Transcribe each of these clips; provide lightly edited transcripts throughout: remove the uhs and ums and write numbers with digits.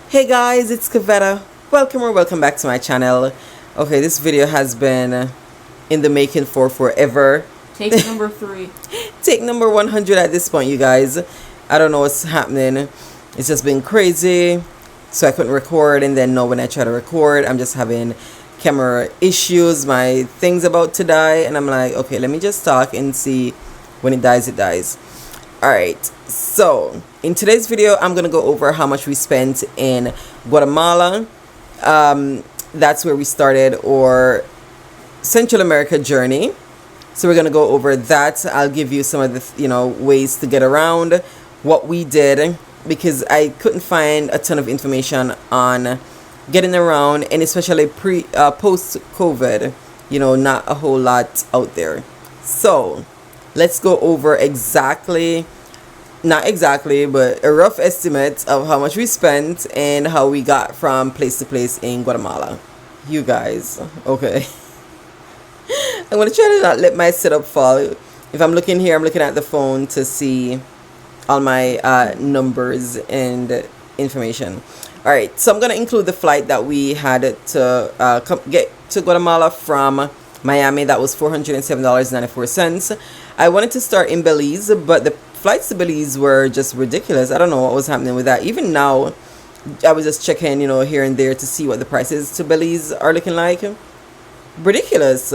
Hey guys, it's Kavetta. Welcome or welcome back to my channel. Okay, this video has been in the making for forever. Take number 3. Take number 100 at this point, you guys. I don't know what's happening. It's just been crazy. So I couldn't record, and then when I try to record, I'm just having camera issues. My thing's about to die, and I'm like, okay, let me just talk and see when it dies, it dies. Alright, so in today's video, I'm going to go over how much we spent in Guatemala. That's where we started our Central America journey. So we're going to go over that. I'll give you some of the, ways to get around, what we did, because I couldn't find a ton of information on getting around, and especially post-COVID, not a whole lot out there. So let's go over not exactly, but a rough estimate of how much we spent and how we got from place to place in Guatemala. You guys, okay. I'm going to try to not let my setup fall. If I'm looking here, I'm looking at the phone to see all my numbers and information. All right, so I'm going to include the flight that we had to get to Guatemala from Miami. That was $407.94. I wanted to start in Belize, but the flights to Belize were just ridiculous. I don't know what was happening with that. Even now, I was just checking, here and there to see what the prices to Belize are looking like. Ridiculous.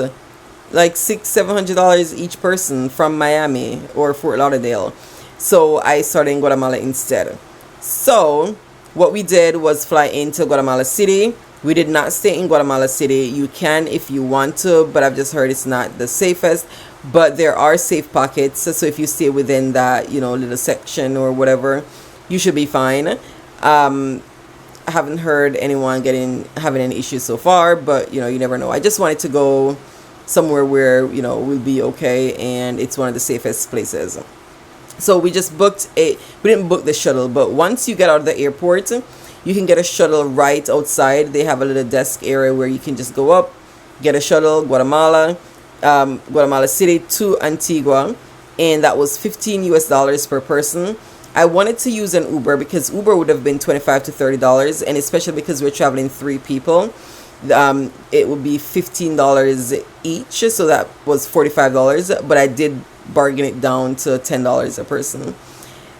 Like $600-700 each person from Miami or Fort Lauderdale. So I started in Guatemala instead. So what we did was fly into Guatemala City. We did not stay in Guatemala City. You can if you want to, but I've just heard it's not the safest. But there are safe pockets. So if you stay within that, little section or whatever, you should be fine. I haven't heard anyone having any issues so far, but you never know. I just wanted to go somewhere where, we'll be okay, and it's one of the safest places. So we just we didn't book the shuttle, but once you get out of the airport, you can get a shuttle right outside. They have a little desk area where you can just go up, get a shuttle, Guatemala City to Antigua, and that was $15 per person. I wanted to use an Uber because Uber would have been $25 to $30, and especially because we're traveling 3 people, it would be $15 each, so that was $45, but I did bargain it down to $10 a person.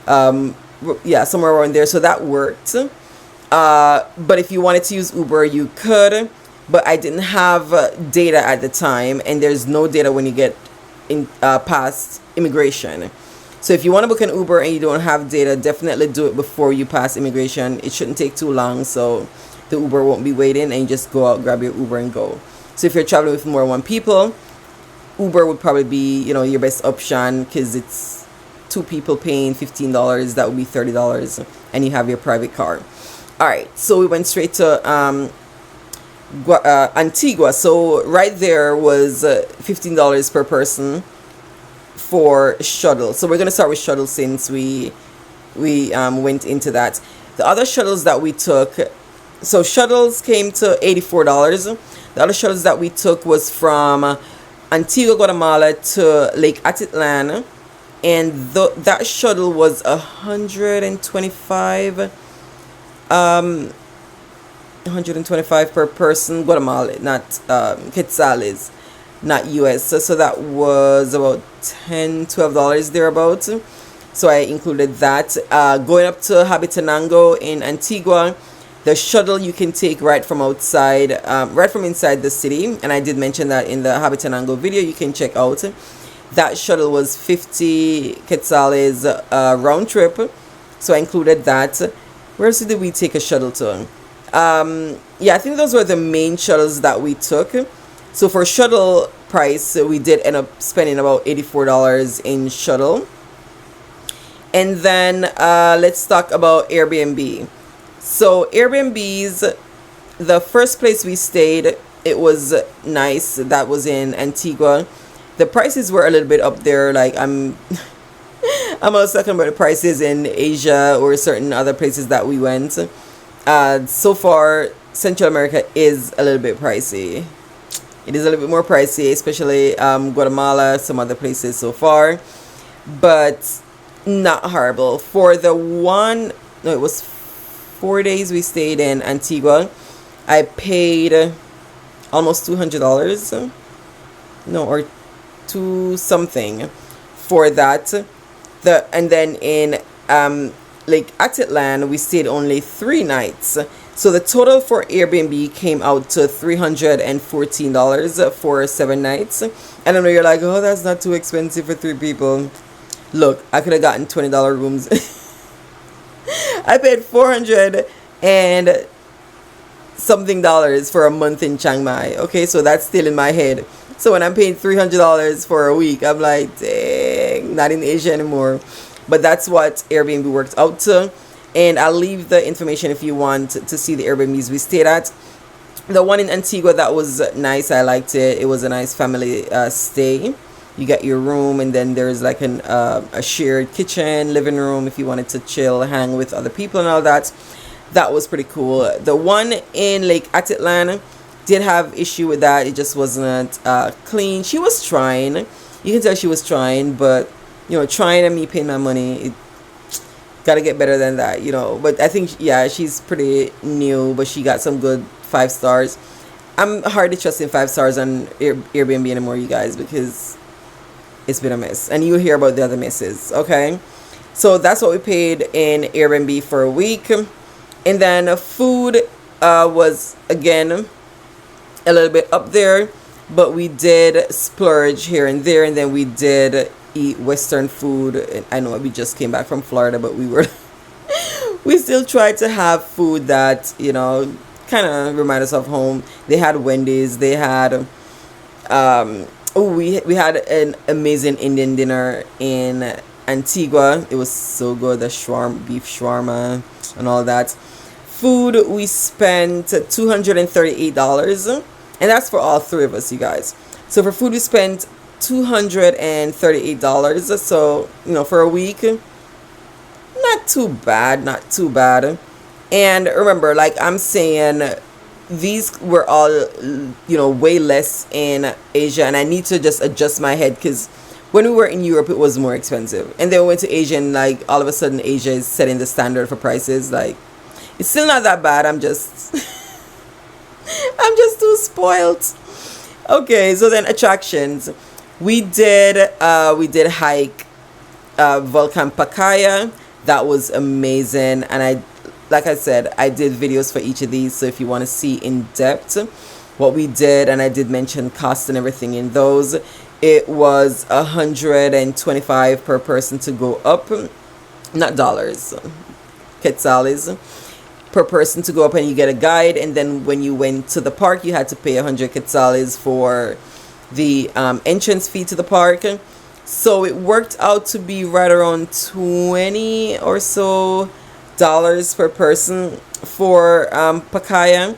Somewhere around there, so that worked. But if you wanted to use Uber, you could, but I didn't have data at the time, and there's no data when you get in past immigration. So if you want to book an Uber and you don't have data, definitely do it before you pass immigration. It shouldn't take too long, so the Uber won't be waiting, and you just go out, grab your Uber, and go. So if you're traveling with more than 1 people, Uber would probably be, your best option, because it's 2 people paying $15. That would be $30, and you have your private car. All right, so we went straight to Antigua. So right there was $15 per person for shuttle. So we're gonna start with shuttle since we went into that. The other shuttles that we took, so shuttles came to $84. The other shuttles that we took was from Antigua, Guatemala to Lake Atitlan, and that shuttle was $125 per person, Guatemala, not quetzales, not US. So that was about $10-12 thereabouts. So I included that. Going up to Habitanango in Antigua, the shuttle you can take right from outside, right from inside the city, and I did mention that in the Habitanango video. You can check out. That shuttle was 50 quetzales round trip, so I included that. Where else did we take a shuttle to? I think those were the main shuttles that we took. So for shuttle price, we did end up spending about $84 in shuttle. And then let's talk about Airbnb. So Airbnbs, the first place we stayed, it was nice. That was in Antigua. The prices were a little bit up there. Like I'm also talking about the prices in Asia or certain other places that we went. So far, Central America is a little bit pricey. It is a little bit more pricey, especially Guatemala, some other places so far. But not horrible. For the one, no, it was 4 days we stayed in Antigua. I paid almost $200, no, or two something for that. And then in Lake Atitlan we stayed only 3 nights. So the total for Airbnb came out to $314 for 7 nights. And I know you're like, oh, that's not too expensive for 3 people. Look, I could have gotten $20 rooms. I paid $400 and something dollars for a month in Chiang Mai. Okay, so that's still in my head. So when I'm paying $300 for a week, I'm like, dang, not in Asia anymore. But that's what Airbnb worked out to. And I'll leave the information if you want to see the Airbnbs we stayed at. The one in Antigua, that was nice. I liked it. It was a nice family stay. You got your room, and then there's like a shared kitchen, living room if you wanted to chill, hang with other people and all that. That was pretty cool. The one in Lake Atitlan did have issue with that. It just wasn't clean. She was trying. You can tell she was trying, but you know, trying and me paying my money, gotta get better than that, you know. But I think, yeah, she's pretty new, but she got some good 5 stars. I'm hardly trusting 5 stars on Airbnb anymore, you guys, because it's been a mess, and you'll hear about the other messes. Okay, so that's what we paid in Airbnb for a week. And then food was again a little bit up there, but we did splurge here and there, and then we did eat Western food. I know we just came back from Florida, but we still tried to have food that, you know, kind of remind us of home. They had Wendy's. They had we had an amazing Indian dinner in Antigua. It was so good, the beef shawarma and all that. Food, we spent $238, and that's for all 3 of us, you guys. So for food we spent $238. So, you know, for a week, not too bad. And remember, like I'm saying, these were all, you know, way less in Asia, and I need to just adjust my head, because when we were in Europe it was more expensive, and then we went to Asia, and like all of a sudden Asia is setting the standard for prices. Like, it's still not that bad. I'm just I'm just too spoiled. Okay, so then attractions. We did hike Volcan Pacaya. That was amazing, and like I said, I did videos for each of these, so if you want to see in depth what we did, and I did mention cost and everything in those, it was $125 per person to go up, not dollars, quetzales per person to go up, and you get a guide. And then when you went to the park, you had to pay 100 quetzales for the entrance fee to the park. So it worked out to be right around 20 or so dollars per person for Pacaya.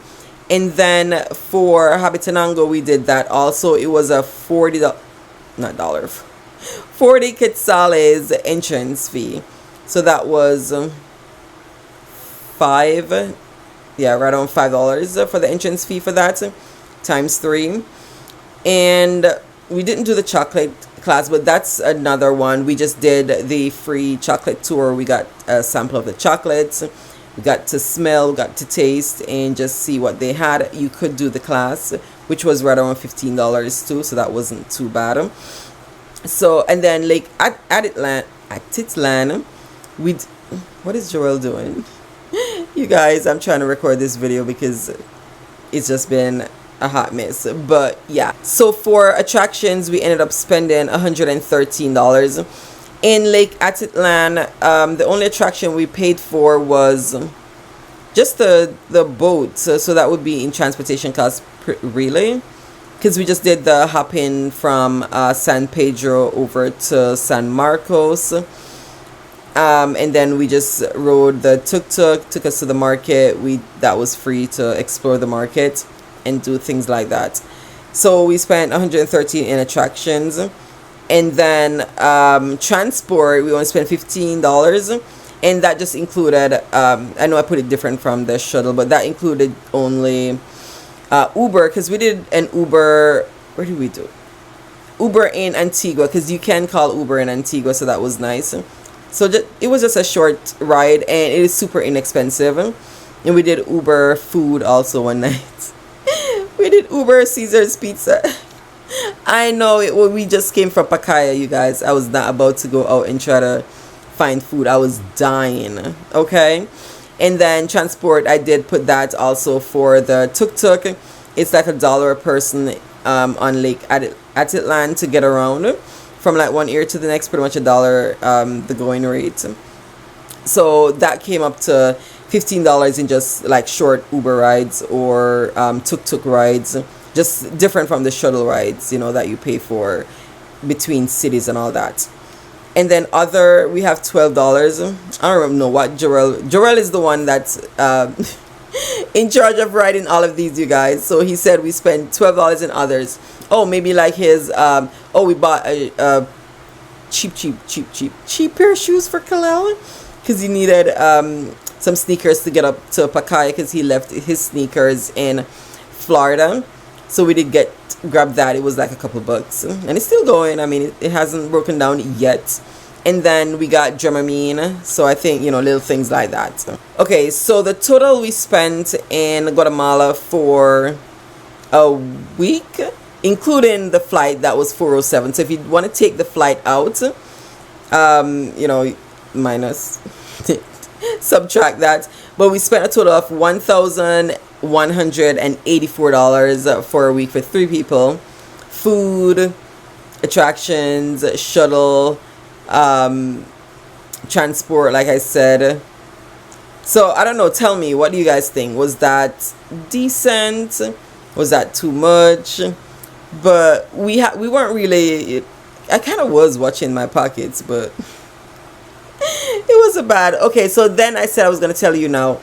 And then for Habitanango we did that also. It was a 40 quetzales entrance fee. So that was right around $5 for the entrance fee for that, times 3. And we didn't do the chocolate class, but that's another one. We just did the free chocolate tour. We got a sample of the chocolates. We got to smell, got to taste, and just see what they had. You could do the class, which was right around $15 too, so that wasn't too bad. So, and then Lake Atitlan, what is Joel doing? You guys, I'm trying to record this video because it's just been a hot mess. But yeah, so for attractions we ended up spending $113 in Lake Atitlan. The only attraction we paid for was just the boat, so that would be in transportation cost really, because we just did the hop in from San Pedro over to San Marcos, and then we just rode the tuk-tuk, took us to the market. That was free to explore the market and do things like that. So we spent $113 in attractions. And then transport, we only spent $15, and that just included I know I put it different from the shuttle, but that included only Uber, because we did an Uber. Where did we do Uber in Antigua, because you can call Uber in Antigua, so that was nice. So it was just a short ride, and it is super inexpensive. And we did Uber food also one night. We did Uber Caesar's Pizza. I know we just came from Pacaya, you guys. I was not about to go out and try to find food. I was dying. Okay. And then transport, I did put that also for the tuk-tuk. It's like $1 a person on Lake Atitlan to get around from like one area to the next, pretty much $1 the going rate. So that came up to $15 in just like short Uber rides or tuk-tuk rides, just different from the shuttle rides, you know, that you pay for between cities and all that. And then other, we have $12. I don't know what Jorel is the one that's in charge of writing all of these, you guys. So he said we spent $12 in others. Oh, maybe like his we bought a cheap pair of shoes for Kalel because he needed some sneakers to get up to Pacaya because he left his sneakers in Florida. So we did grab that. It was like a couple bucks, and it's still going. I mean, it hasn't broken down yet. And then we got Dramamine, so I think, you know, little things like that. Okay, so the total we spent in Guatemala for a week, including the flight, that was $407. So if you want to take the flight out, you know, minus subtract that, but we spent a total of $1,184 for a week for 3 people. Food, attractions, shuttle, transport, like I said. So I don't know, tell me, what do you guys think? Was that decent? Was that too much? But we weren't really, I kind of was watching my pockets, but it wasn't bad. Okay, so then I said I was going to tell you now.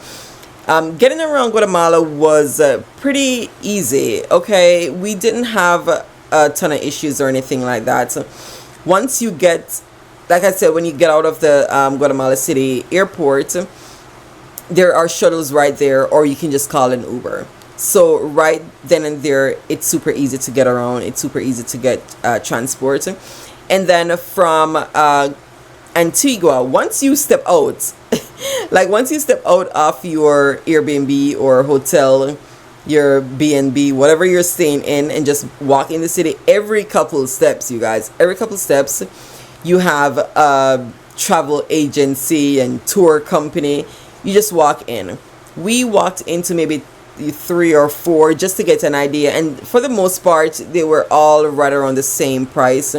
Getting around Guatemala was pretty easy. Okay, we didn't have a ton of issues or anything like that. So once you get, like I said, when you get out of the Guatemala City airport, there are shuttles right there, or you can just call an Uber. So right then and there, it's super easy to get around. It's super easy to get transport. And then from Antigua, once you step out, like once you step out of your Airbnb or hotel, your B&B, whatever you're staying in, and just walk in the city, every couple steps, you guys, every couple steps, you have a travel agency and tour company. You just walk in. We walked into maybe 3 or 4 just to get an idea, and for the most part they were all right around the same price,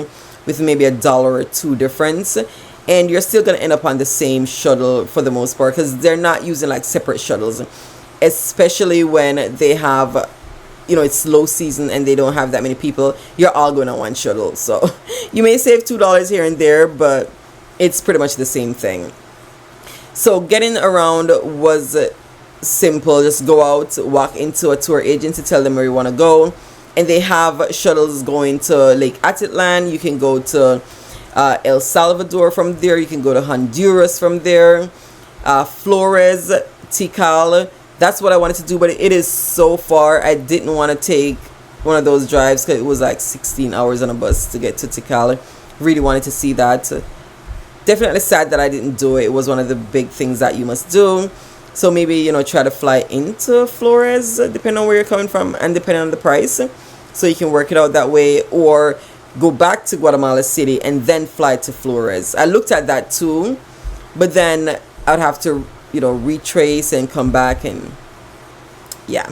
with maybe $1 or $2 difference, and you're still gonna end up on the same shuttle for the most part, because they're not using like separate shuttles, especially when they have, you know, it's low season and they don't have that many people. You're all going on one shuttle, so you may save $2 here and there, but it's pretty much the same thing. So getting around was simple. Just go out, walk into a tour agency, tell them where you want to go, and they have shuttles going to Lake Atitlan. You can go to El Salvador from there. You can go to Honduras from there. Flores, Tikal. That's what I wanted to do, but it is so far. I didn't want to take one of those drives because it was like 16 hours on a bus to get to Tikal. Really wanted to see that. Definitely sad that I didn't do it. It was one of the big things that you must do. So maybe, you know, try to fly into Flores, depending on where you're coming from and depending on the price. So you can work it out that way, or go back to Guatemala City and then fly to Flores. I looked at that too, but then I'd have to, you know, retrace and come back, and yeah.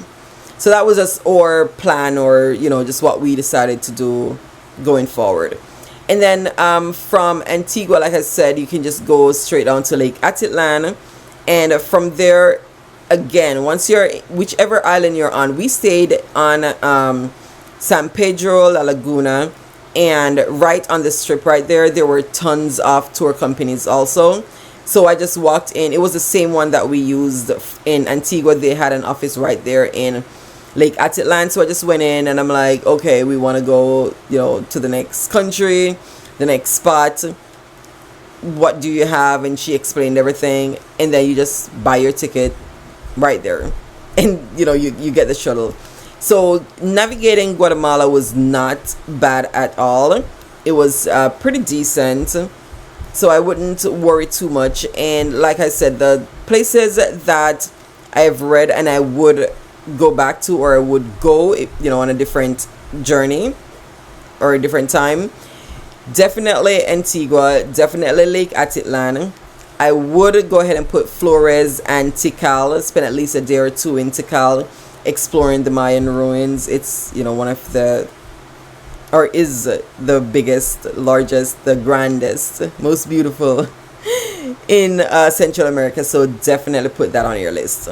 So that was just our plan, or, you know, just what we decided to do going forward. And then from Antigua, like I said, you can just go straight down to Lake Atitlan, and from there, again, once you're, whichever island you're on, we stayed on San Pedro La Laguna, and right on the strip right there were tons of tour companies also. So I just walked in. It was the same one that we used in Antigua. They had an office right there in Lake Atitlan. So I just went in and I'm like, okay, we want to go, you know, to the next country, the next spot. What do you have? And she explained everything. And then you just buy your ticket right there. And, you know, you get the shuttle. So navigating Guatemala was not bad at all. It was pretty decent. so I wouldn't worry too much. And like I said, the places that I've read and I would go back to, or I would go, you know, on a different journey or a different time, definitely Antigua, definitely Lake Atitlan. I would go ahead and put Flores and Tikal, spend at least a day or two in Tikal exploring the Mayan ruins. It's, you know, one of the, or is the biggest, largest, the grandest, most beautiful in Central America. So definitely put that on your list.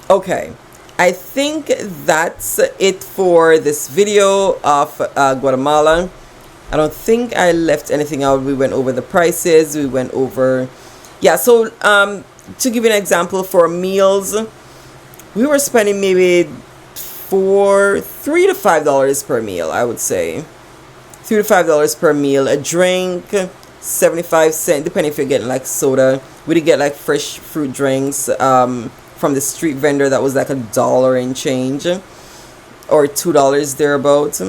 Okay, I think that's it for this video of Guatemala. I don't think I left anything out. We went over the prices. We went over, yeah. So to give you an example, for meals, we were spending maybe $3 to $5 per meal. I would say $3 to $5 per meal. A drink, 75 cents, depending if you're getting like soda. We did get like fresh fruit drinks from the street vendor. That was like $1 and change, or $2 thereabouts.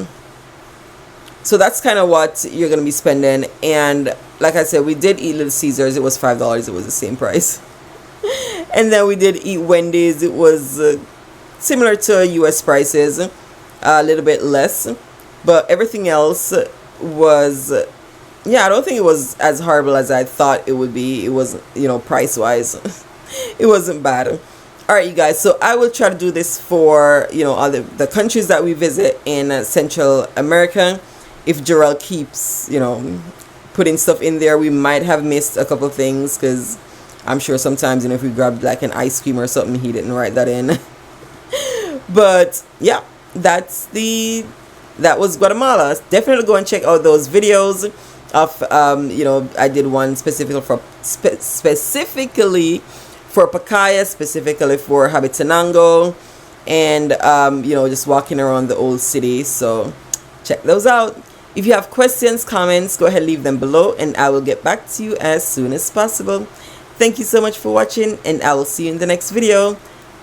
So that's kind of what you're going to be spending. And like I said, we did eat Little Caesars. It was $5. It was the same price. And then we did eat Wendy's. It was similar to US prices, a little bit less. But everything else was, yeah, I don't think it was as horrible as I thought it would be. It wasn't, you know, price-wise. It wasn't bad. All right, you guys. So I will try to do this for, you know, all the countries that we visit in Central America. If Jarrell keeps, you know, putting stuff in there, we might have missed a couple things, because I'm sure sometimes, you know, if we grabbed like an ice cream or something, he didn't write that in. But yeah, that was Guatemala. Definitely go and check out those videos of you know, I did one specifically for Pacaya, specifically for Habitanango, and you know, just walking around the old city. So check those out. If you have questions, comments, go ahead, leave them below, and I will get back to you as soon as possible. Thank you so much for watching, and I will see you in the next video.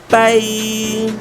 Bye.